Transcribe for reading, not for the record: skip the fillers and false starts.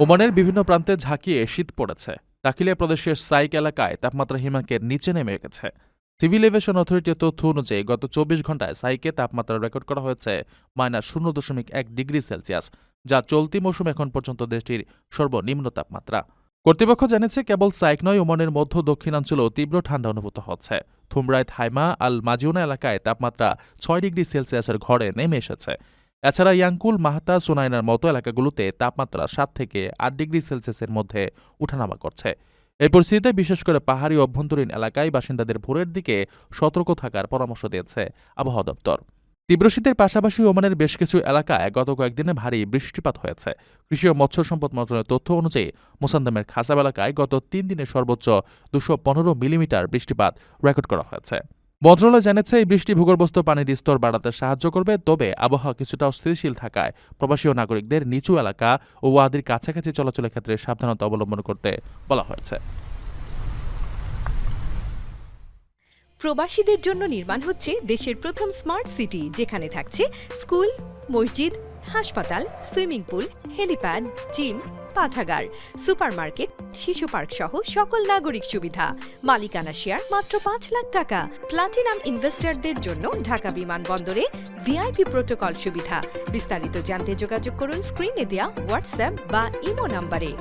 ওমানের বিভিন্ন প্রান্তে ঝাঁকিয়ে শীত পড়েছে। দাখিলিয়া প্রদেশের সাইক এলাকায় তাপমাত্রা হিমাঙ্কের নিচে নেমে গেছে। সিভিল এভিয়েশন অথরিটির তথ্য অনুযায়ী গত ২৪ ঘন্টায় সাইকে তাপমাত্রা রেকর্ড করা হয়েছে -0.1 ডিগ্রি সেলসিয়াস, যা চলতি মৌসুমে এখন পর্যন্ত দেশটির সর্বনিম্ন তাপমাত্রা। কর্তৃপক্ষ জানিয়েছে, কেবল সাইক নয়, ওমানের মধ্য দক্ষিণাঞ্চলেও তীব্র ঠান্ডা অনুভূত হচ্ছে। থুমরায় থাইমা আল মাজিউনা এলাকায় তাপমাত্রা ৬ ডিগ্রি সেলসিয়াসের ঘরে নেমে এসেছে। এছাড়া ইয়াঙ্কুল, মাহতা, সুনাইনার মতো এলাকাগুলোতে তাপমাত্রা ৭ থেকে ৮ ডিগ্রি সেলসিয়াসের মধ্যে উঠানামা করছে। এই পরিস্থিতিতে বিশেষ করে পাহাড়ি অভ্যন্তরীণ এলাকায় বাসিন্দাদের ভোরের দিকে সতর্ক থাকার পরামর্শ দিয়েছে আবহাওয়া দপ্তর। তীব্র শীতের পাশাপাশি ওমানের বেশ কিছু এলাকায় গত কয়েকদিনে ভারী বৃষ্টিপাত হয়েছে। কৃষি ও মৎস্য সম্পদ মন্ত্রণালয়ের তথ্য অনুযায়ী মোসান্দামের খাসাব এলাকায় গত ৩ দিনে সর্বোচ্চ ২১৫ মিলিমিটার বৃষ্টিপাত রেকর্ড করা হয়েছে। মন্ত্রণালয় জানিয়েছে, এই বৃষ্টি ভূগর্ভস্থ পানির স্তর বাড়াতে সাহায্য করবে, তবে আবহাওয়া কিছুটা অস্থিতিশীল থাকায় প্রবাসী ও নাগরিকদের নিচু এলাকা ও ওয়াদির কাছাকাছি চলাচলের ক্ষেত্রে সাবধানতা অবলম্বন করতে বলা হয়েছে। প্রবাসীদের জন্য নির্মাণ হচ্ছে দেশের প্রথম স্মার্ট সিটি, যেখানে থাকছে স্কুল, মসজিদ, হাসপাতাল, সুইমিং পুল, হেলিপ্যাড, জিম, পাঠাগার, সুপারমার্কেট, শিশু পার্ক সহ সকল নাগরিক সুবিধা। মালিকানা শেয়ার মাত্র ৫ লাখ টাকা। প্লাটিনাম ইনভেস্টরদের জন্য ঢাকা বিমানবন্দরে ভিআইপি প্রোটোকল সুবিধা। বিস্তারিত জানতে যোগাযোগ করুন স্ক্রিনে দেয়া হোয়াটসঅ্যাপ বা ইমো নাম্বারে।